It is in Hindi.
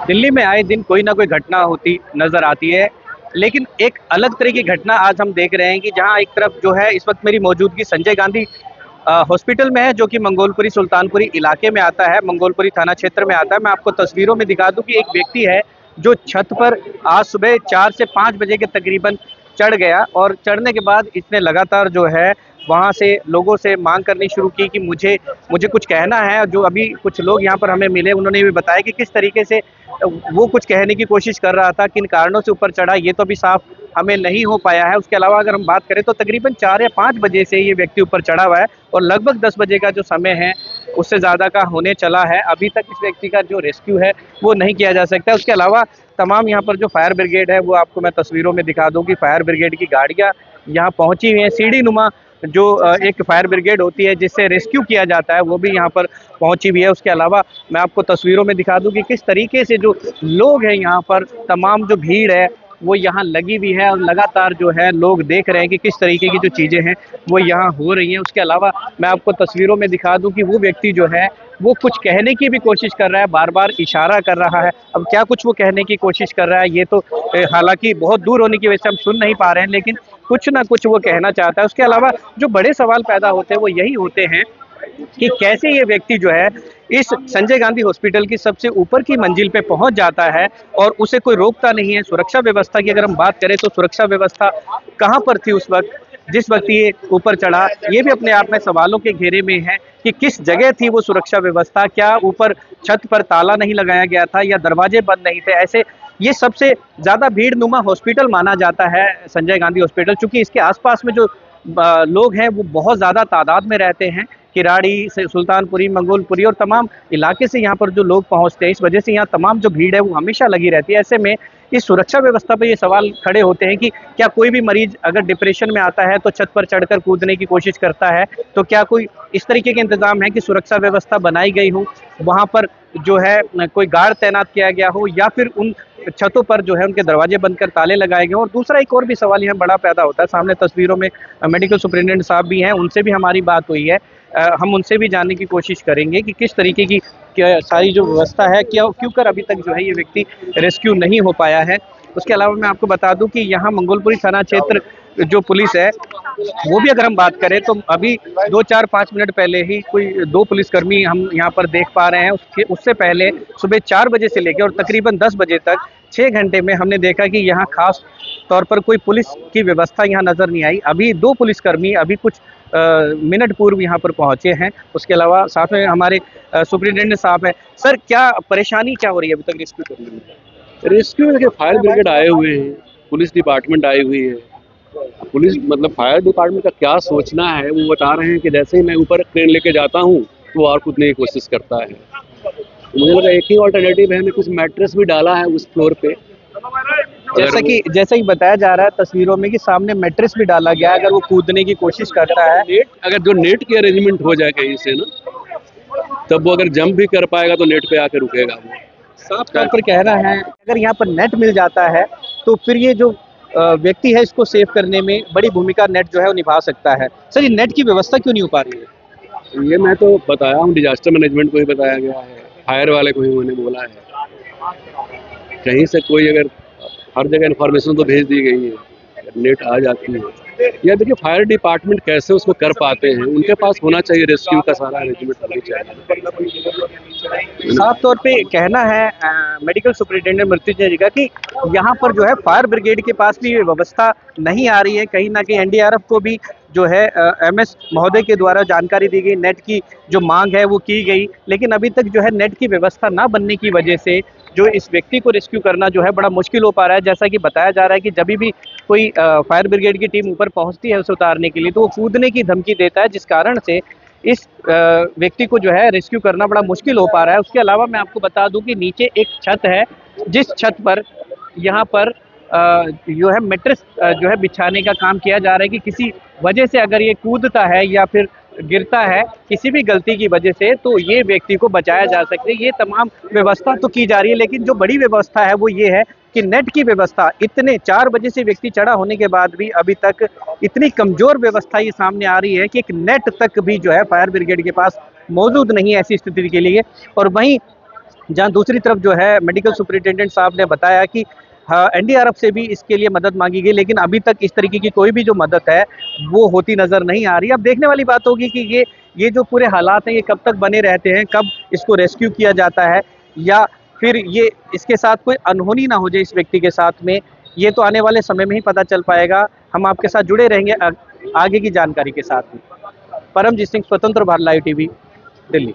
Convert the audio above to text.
दिल्ली में आए दिन कोई ना कोई घटना होती नजर आती है, लेकिन एक अलग तरह की घटना आज हम देख रहे हैं कि जहां एक तरफ जो है इस वक्त मेरी मौजूदगी संजय गांधी हॉस्पिटल में है, जो कि मंगोलपुरी सुल्तानपुरी इलाके में आता है, मंगोलपुरी थाना क्षेत्र में आता है। मैं आपको तस्वीरों में दिखा दूं कि एक व्यक्ति है जो छत पर आज सुबह 4 से 5 बजे के तकरीबन चढ़ गया, और चढ़ने के बाद इसने लगातार जो है वहाँ से लोगों से मांग करनी शुरू की कि मुझे मुझे कुछ कहना है। जो अभी कुछ लोग यहाँ पर हमें मिले, उन्होंने भी बताया कि किस तरीके से वो कुछ कहने की कोशिश कर रहा था, किन कारणों से ऊपर चढ़ा ये तो अभी साफ हमें नहीं हो पाया है। उसके अलावा अगर हम बात करें तो तकरीबन 4 या 5 बजे से ये व्यक्ति ऊपर चढ़ा हुआ है, और लगभग 10 बजे का जो समय है उससे ज़्यादा का होने चला है। अभी तक इस व्यक्ति का जो रेस्क्यू है वो नहीं किया जा सकता। उसके अलावा तमाम यहाँ पर जो फायर ब्रिगेड है वो आपको मैं तस्वीरों में दिखा दूँ कि फायर ब्रिगेड की गाड़ियाँ यहाँ पहुँची हुई हैं। सीढ़ी नुमा जो एक फायर ब्रिगेड होती है जिससे रेस्क्यू किया जाता है, वो भी यहाँ पर पहुंची हुई है। उसके अलावा मैं आपको तस्वीरों में दिखा दूं कि किस तरीके से जो लोग हैं यहाँ पर, तमाम जो भीड़ है वो यहाँ लगी हुई है, और लगातार जो है लोग देख रहे हैं कि किस तरीके की जो चीज़ें हैं वो यहाँ हो रही हैं। उसके अलावा मैं आपको तस्वीरों में दिखा दूं कि वो व्यक्ति जो है वो कुछ कहने की भी कोशिश कर रहा है, बार बार इशारा कर रहा है। अब क्या कुछ वो कहने की कोशिश कर रहा है ये तो हालांकि बहुत दूर होने की वजह से हम सुन नहीं पा रहे हैं, लेकिन कुछ ना कुछ वो कहना चाहता है। उसके अलावा जो बड़े सवाल पैदा होते हैं वो यही होते हैं कि कैसे ये व्यक्ति जो है इस संजय गांधी हॉस्पिटल की सबसे ऊपर की मंजिल पे पहुंच जाता है और उसे कोई रोकता नहीं है। सुरक्षा व्यवस्था की अगर हम बात करें तो सुरक्षा व्यवस्था कहां पर थी उस वक्त जिस वक्त ये ऊपर चढ़ा, ये भी अपने आप में सवालों के घेरे में है कि किस जगह थी वो सुरक्षा व्यवस्था। क्या ऊपर छत पर ताला नहीं लगाया गया था या दरवाजे बंद नहीं थे? ऐसे ये सबसे ज्यादा भीड़ नुमा हॉस्पिटल माना जाता है संजय गांधी हॉस्पिटल, चूंकि इसके आसपास में जो लोग हैं वो बहुत ज़्यादा तादाद में रहते हैं। किराड़ी से सुल्तानपुरी, मंगोलपुरी और तमाम इलाके से यहाँ पर जो लोग पहुँचते हैं, इस वजह से यहाँ तमाम जो भीड़ है वो हमेशा लगी रहती है। ऐसे में इस सुरक्षा व्यवस्था पर ये सवाल खड़े होते हैं कि क्या कोई भी मरीज अगर डिप्रेशन में आता है तो छत पर चढ़कर कूदने की कोशिश करता है, तो क्या कोई इस तरीके के इंतजाम है कि सुरक्षा व्यवस्था बनाई गई हो, वहाँ पर जो है कोई गार्ड तैनात किया गया हो, या फिर उन छतों पर जो है उनके दरवाजे बंद कर ताले लगाए गए। और दूसरा एक और भी सवाल यहाँ बड़ा पैदा होता है। सामने तस्वीरों में मेडिकल सुपरिटेंडेंट साहब भी हैं, उनसे भी हमारी बात हुई है। हम उनसे भी जानने की कोशिश करेंगे कि किस तरीके की सारी जो व्यवस्था है, क्यों कर अभी तक जो है ये व्यक्ति रेस्क्यू नहीं हो पाया है। उसके अलावा मैं आपको बता दूं कि यहाँ मंगोलपुरी थाना क्षेत्र जो पुलिस है वो भी अगर हम बात करें तो अभी 2-4-5 मिनट पहले ही कोई 2 पुलिसकर्मी हम यहाँ पर देख पा रहे हैं। उससे पहले सुबह 4 बजे से लेकर और तकरीबन 10 बजे तक 6 घंटे में हमने देखा कि यहाँ खास तौर पर कोई पुलिस की व्यवस्था यहाँ नज़र नहीं आई। अभी 2 पुलिसकर्मी अभी कुछ मिनट पूर्व यहाँ पर पहुँचे हैं। उसके अलावा साथ में हमारे सुपरिटेंडेंट साहब हैं। सर, क्या परेशानी क्या हो रही है अभी तक रेस्क्यू करने में? रेस्क्यू के फायर ब्रिगेड आए हुए हैं, पुलिस डिपार्टमेंट आई हुई है। पुलिस मतलब फायर डिपार्टमेंट का क्या सोचना है, वो बता रहे हैं कि जैसे ही मैं ऊपर क्रेन लेके जाता हूँ तो और कूदने की कोशिश करता है। तो मुझे लगा एक ही ऑल्टरनेटिव है, कुछ मैट्रेस भी डाला है उस फ्लोर पे। जैसा कि बताया जा रहा है तस्वीरों में कि सामने मैट्रेस भी डाला गया है, अगर वो कूदने की कोशिश करता है। अगर जो नेट की अरेंजमेंट हो जाए कहीं से ना, तब वो अगर जंप भी कर पाएगा तो नेट पे आकर रुकेगा। वो साफ तौर पर कह रहा है अगर यहाँ पर नेट मिल जाता है तो फिर ये जो व्यक्ति है इसको सेव करने में बड़ी भूमिका नेट जो है वो निभा सकता है। सर, ये नेट की व्यवस्था क्यों नहीं हो पा रही है? ये मैं तो बताया हूँ, डिजास्टर मैनेजमेंट को ही बताया गया है, फायर वाले को ही उन्होंने बोला है। कहीं से कोई अगर हर जगह इन्फॉर्मेशन तो भेज दी गई है, नेट आ जाती है। या देखिए फायर डिपार्टमेंट कैसे उसको कर पाते हैं, उनके पास होना चाहिए रेस्क्यू का सारा अरेंजमेंट होनी चाहिए। साफ तौर पे कहना है मेडिकल सुपरिटेंडेंट मृत्युंजय जी का कि यहाँ पर जो है फायर ब्रिगेड के पास भी ये व्यवस्था नहीं आ रही है। कहीं ना कहीं एनडीआरएफ को भी जो है एमएस महोदय के द्वारा जानकारी दी गई, नेट की जो मांग है वो की गई, लेकिन अभी तक जो है नेट की व्यवस्था ना बनने की वजह से जो इस व्यक्ति को रेस्क्यू करना जो है बड़ा मुश्किल हो पा रहा है। जैसा कि बताया जा रहा है कि जब भी कोई फायर ब्रिगेड की टीम ऊपर पहुंचती है उसे उतारने के लिए तो वो कूदने की धमकी देता है, जिस कारण से इस व्यक्ति को जो है रेस्क्यू करना बड़ा मुश्किल हो पा रहा है। उसके अलावा मैं आपको बता दूं कि नीचे एक छत है, जिस छत पर यहाँ पर जो है मैट्रेस जो है बिछाने का काम किया जा रहा है कि किसी वजह से अगर ये कूदता है या फिर गिरता है किसी भी गलती की वजह से तो ये व्यक्ति को बचाया जा सकता है। ये तमाम व्यवस्था तो की जा रही है, लेकिन जो बड़ी व्यवस्था है वो ये है कि नेट की व्यवस्था इतने 4 बजे से व्यक्ति चढ़ा होने के बाद भी अभी तक इतनी कमजोर व्यवस्था ये सामने आ रही है कि एक नेट तक भी जो है फायर ब्रिगेड के पास मौजूद नहीं है ऐसी स्थिति के लिए। और वहीं जहाँ दूसरी तरफ जो है मेडिकल सुपरिटेंडेंट साहब ने बताया कि हाँ, एनडीआरएफ से भी इसके लिए मदद मांगी गई, लेकिन अभी तक इस तरीके की कोई भी जो मदद है वो होती नज़र नहीं आ रही। अब देखने वाली बात होगी कि ये जो पूरे हालात हैं ये कब तक बने रहते हैं, कब इसको रेस्क्यू किया जाता है, या फिर ये इसके साथ कोई अनहोनी ना हो जाए इस व्यक्ति के साथ में, ये तो आने वाले समय में ही पता चल पाएगा। हम आपके साथ जुड़े रहेंगे आगे की जानकारी के साथ में। परमजीत सिंह, स्वतंत्र भारत लाइव टीवी, दिल्ली।